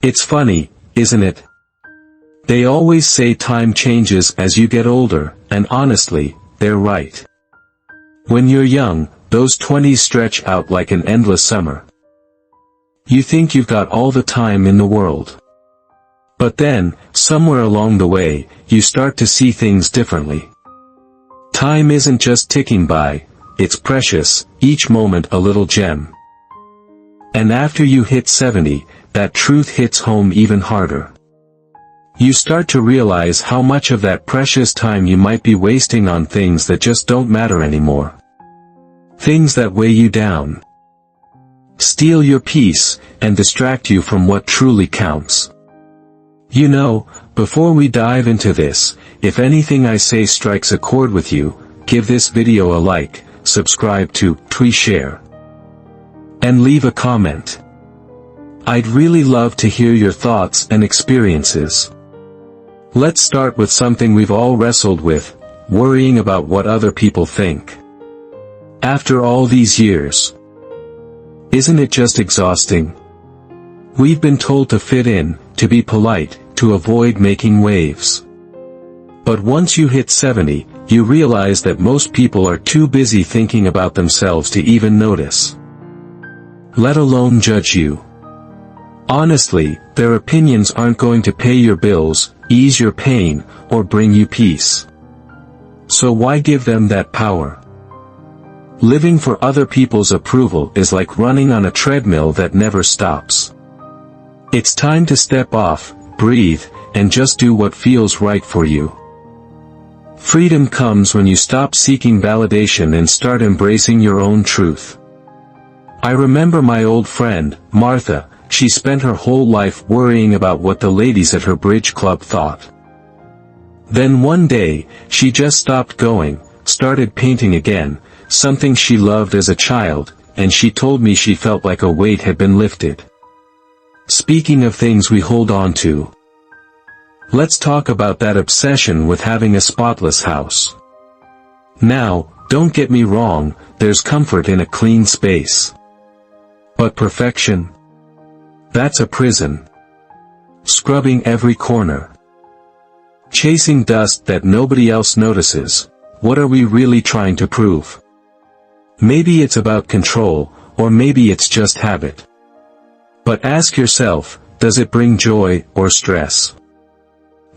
It's funny, isn't it? They always say time changes as you get older, and honestly, they're right. When you're young, those 20s stretch out like an endless summer. You think you've got all the time in the world. But then, somewhere along the way, you start to see things differently. Time isn't just ticking by, it's precious, each moment a little gem. And after you hit 70, that truth hits home even harder. You start to realize how much of that precious time you might be wasting on things that just don't matter anymore. Things that weigh you down, steal your peace, and distract you from what truly counts. You know, before we dive into this, if anything I say strikes a chord with you, give this video a like, subscribe to share, and leave a comment. I'd really love to hear your thoughts and experiences. Let's start with something we've all wrestled with, worrying about what other people think. After all these years, isn't it just exhausting? We've been told to fit in, to be polite, to avoid making waves. But once you hit 70, you realize that most people are too busy thinking about themselves to even notice, let alone judge you. Honestly, their opinions aren't going to pay your bills, ease your pain, or bring you peace. So why give them that power? Living for other people's approval is like running on a treadmill that never stops. It's time to step off, breathe, and just do what feels right for you. Freedom comes when you stop seeking validation and start embracing your own truth. I remember my old friend, Martha. She spent her whole life worrying about what the ladies at her bridge club thought. Then one day, she just stopped going, started painting again, something she loved as a child, and she told me she felt like a weight had been lifted. Speaking of things we hold on to, let's talk about that obsession with having a spotless house. Now, don't get me wrong, there's comfort in a clean space. But perfection? That's a prison. Scrubbing every corner, chasing dust that nobody else notices. What are we really trying to prove? Maybe it's about control, or maybe it's just habit. But ask yourself, does it bring joy or stress?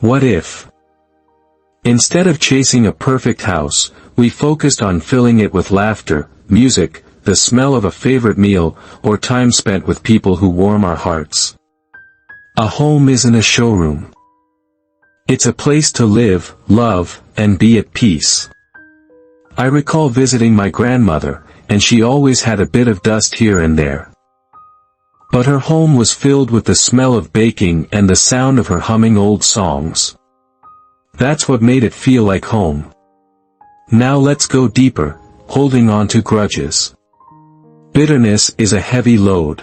What if, instead of chasing a perfect house, we focused on filling it with laughter, music, the smell of a favorite meal, or time spent with people who warm our hearts? A home isn't a showroom. It's a place to live, love, and be at peace. I recall visiting my grandmother, and she always had a bit of dust here and there. But her home was filled with the smell of baking and the sound of her humming old songs. That's what made it feel like home. Now let's go deeper, holding on to grudges. Bitterness is a heavy load.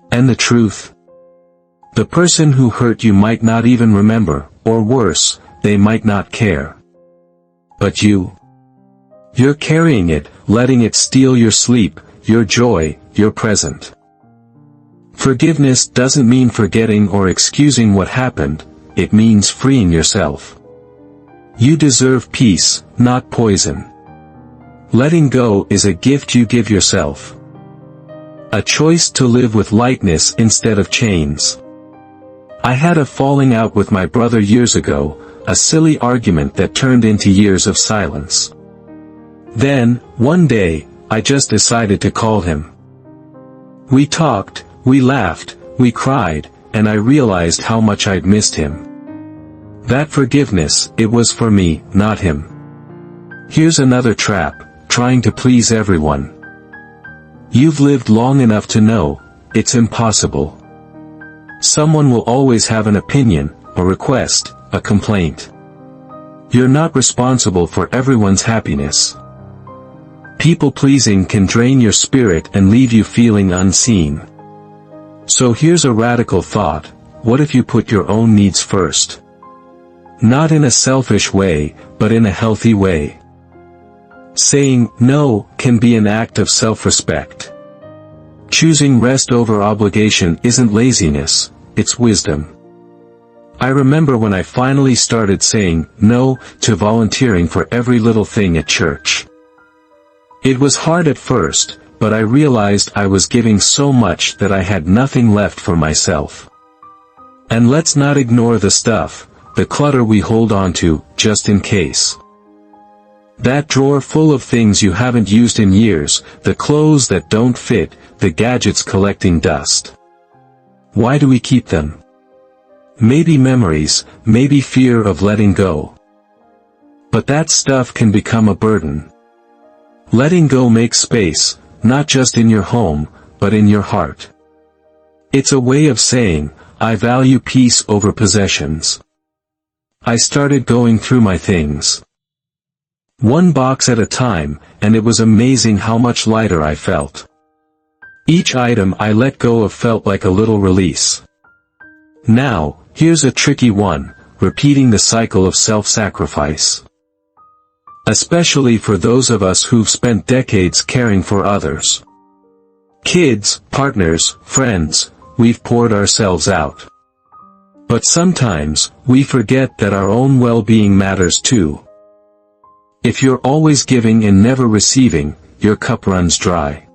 And the truth? The person who hurt you might not even remember, or worse, they might not care. But you're carrying it, letting it steal your sleep, your joy, your present. Forgiveness doesn't mean forgetting or excusing what happened, it means freeing yourself. You deserve peace, not poison. Letting go is a gift you give yourself. A choice to live with lightness instead of chains. I had a falling out with my brother years ago, a silly argument that turned into years of silence. Then, one day, I just decided to call him. We talked, we laughed, we cried, and I realized how much I'd missed him. That forgiveness, it was for me, not him. Here's another trap. Trying to please everyone. You've lived long enough to know, it's impossible. Someone will always have an opinion, a request, a complaint. You're not responsible for everyone's happiness. People-pleasing can drain your spirit and leave you feeling unseen. So here's a radical thought, what if you put your own needs first? Not in a selfish way, but in a healthy way. Saying no can be an act of self-respect. Choosing rest over obligation isn't laziness, it's wisdom. I remember when I finally started saying no to volunteering for every little thing at church. It was hard at first, but I realized I was giving so much that I had nothing left for myself. And let's not ignore the stuff, the clutter we hold on to, just in case. That drawer full of things you haven't used in years, the clothes that don't fit, the gadgets collecting dust. Why do we keep them? Maybe memories, maybe fear of letting go. But that stuff can become a burden. Letting go makes space, not just in your home, but in your heart. It's a way of saying, I value peace over possessions. I started going through my things, one box at a time, and it was amazing how much lighter I felt. Each item I let go of felt like a little release. Now, here's a tricky one, repeating the cycle of self-sacrifice. Especially for those of us who've spent decades caring for others. Kids, partners, friends, we've poured ourselves out. But sometimes, we forget that our own well-being matters too. If you're always giving and never receiving, your cup runs dry.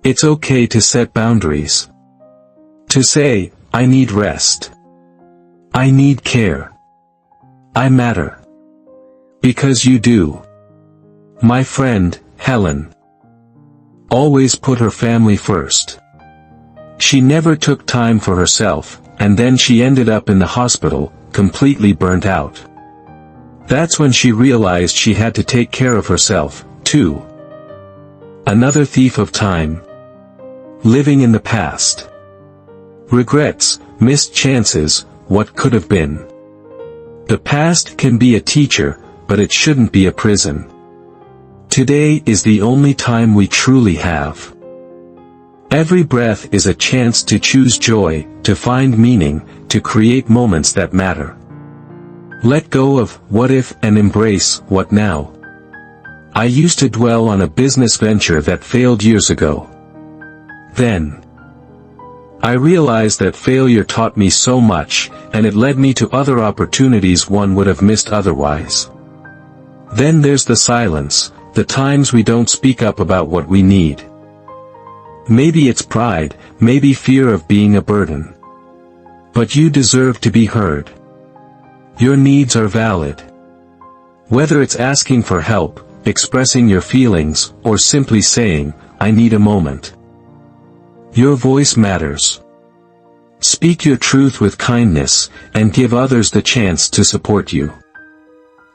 It's okay to set boundaries. To say, I need rest. I need care. I matter. Because you do. My friend, Helen, always put her family first. She never took time for herself, and then she ended up in the hospital, completely burnt out. That's when she realized she had to take care of herself, too. Another thief of time. Living in the past. Regrets, missed chances, what could have been. The past can be a teacher, but it shouldn't be a prison. Today is the only time we truly have. Every breath is a chance to choose joy, to find meaning, to create moments that matter. Let go of what if and embrace what now. I used to dwell on a business venture that failed years ago. Then I realized that failure taught me so much, and it led me to other opportunities one would have missed otherwise. Then there's the silence, the times we don't speak up about what we need. Maybe it's pride, maybe fear of being a burden. But you deserve to be heard. Your needs are valid. Whether it's asking for help, expressing your feelings, or simply saying, I need a moment. Your voice matters. Speak your truth with kindness, and give others the chance to support you.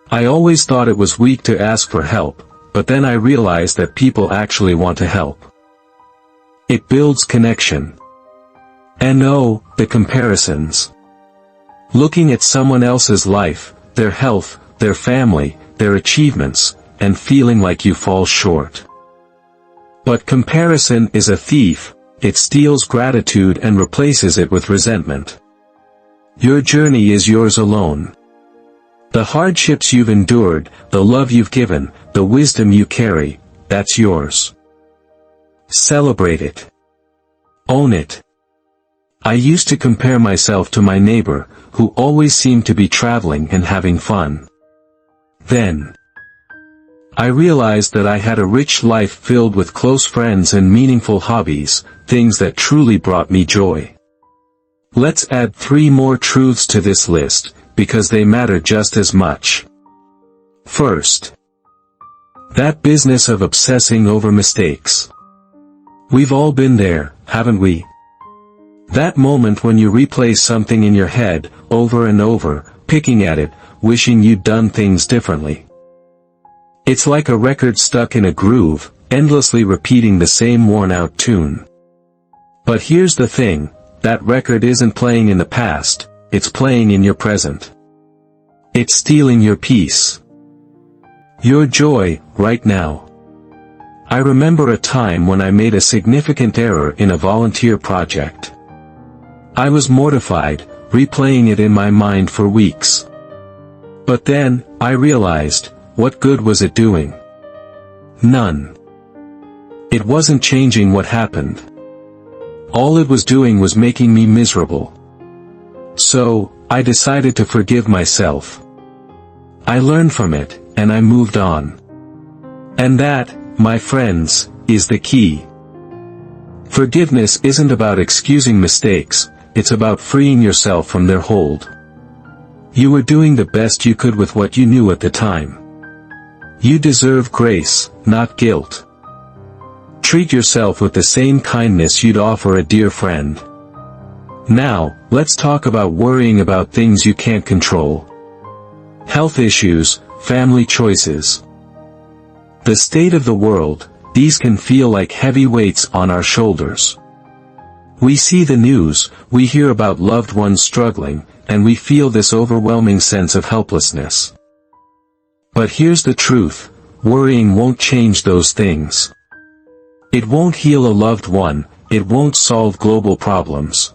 I always thought it was weak to ask for help, but then I realized that people actually want to help. It builds connection. And oh, the comparisons. Looking at someone else's life, their health, their family, their achievements, and feeling like you fall short. But comparison is a thief, it steals gratitude and replaces it with resentment. Your journey is yours alone. The hardships you've endured, the love you've given, the wisdom you carry, that's yours. Celebrate it. Own it. I used to compare myself to my neighbor, who always seemed to be traveling and having fun. Then I realized that I had a rich life filled with close friends and meaningful hobbies, things that truly brought me joy. Let's add 3 more truths to this list, because they matter just as much. First, that business of obsessing over mistakes. We've all been there, haven't we? That moment when you replay something in your head, over and over, picking at it, wishing you'd done things differently. It's like a record stuck in a groove, endlessly repeating the same worn-out tune. But here's the thing, that record isn't playing in the past, it's playing in your present. It's stealing your peace. Your joy, right now. I remember a time when I made a significant error in a volunteer project. I was mortified, replaying it in my mind for weeks. But then, I realized, what good was it doing? None. It wasn't changing what happened. All it was doing was making me miserable. So, I decided to forgive myself. I learned from it, and I moved on. And that, my friends, is the key. Forgiveness isn't about excusing mistakes, it's about freeing yourself from their hold. You were doing the best you could with what you knew at the time. You deserve grace, not guilt. Treat yourself with the same kindness you'd offer a dear friend. Now, let's talk about worrying about things you can't control. Health issues, family choices. The state of the world, these can feel like heavy weights on our shoulders. We see the news, we hear about loved ones struggling, and we feel this overwhelming sense of helplessness. But here's the truth, worrying won't change those things. It won't heal a loved one, it won't solve global problems.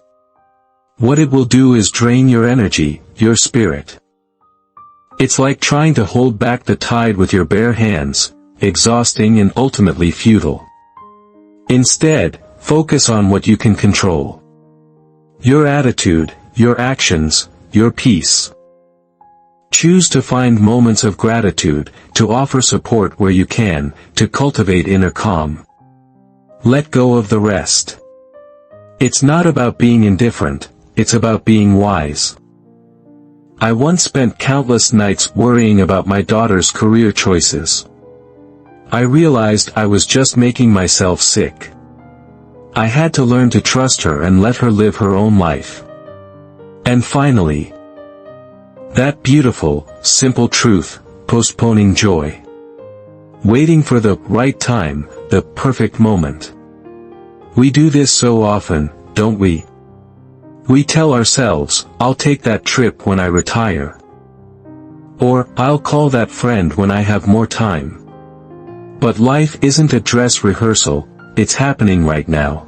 What it will do is drain your energy, your spirit. It's like trying to hold back the tide with your bare hands, exhausting and ultimately futile. Instead, focus on what you can control. Your attitude, your actions, your peace. Choose to find moments of gratitude, to offer support where you can, to cultivate inner calm. Let go of the rest. It's not about being indifferent, it's about being wise. I once spent countless nights worrying about my daughter's career choices. I realized I was just making myself sick. I had to learn to trust her and let her live her own life. And finally, that beautiful, simple truth, postponing joy. Waiting for the right time, the perfect moment. We do this so often, don't we? We tell ourselves, I'll take that trip when I retire. Or, I'll call that friend when I have more time. But life isn't a dress rehearsal, it's happening right now.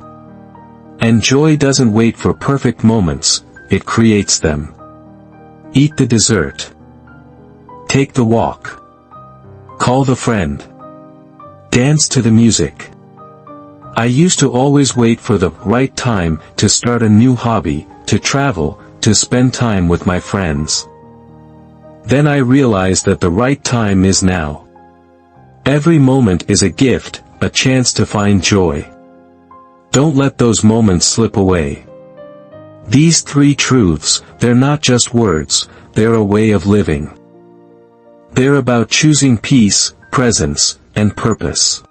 And joy doesn't wait for perfect moments, it creates them. Eat the dessert. Take the walk. Call the friend. Dance to the music. I used to always wait for the right time to start a new hobby, to travel, to spend time with my friends. Then I realized that the right time is now. Every moment is a gift, a chance to find joy. Don't let those moments slip away. These three truths, they're not just words, they're a way of living. They're about choosing peace, presence, and purpose.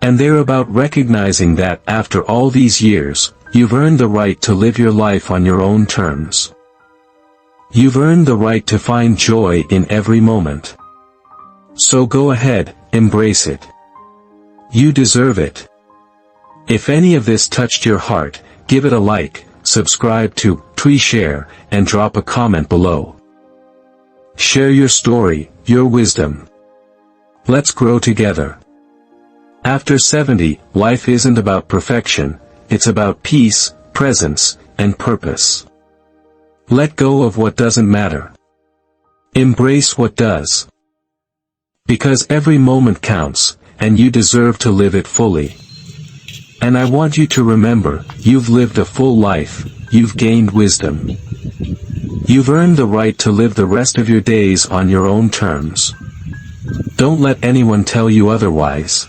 And they're about recognizing that after all these years, you've earned the right to live your life on your own terms. You've earned the right to find joy in every moment. So go ahead, embrace it. You deserve it. If any of this touched your heart, give it a like, subscribe to Twee Share, and drop a comment below. Share your story, your wisdom. Let's grow together. After 70, life isn't about perfection, it's about peace, presence, and purpose. Let go of what doesn't matter. Embrace what does. Because every moment counts, and you deserve to live it fully. And I want you to remember, you've lived a full life, you've gained wisdom. You've earned the right to live the rest of your days on your own terms. Don't let anyone tell you otherwise.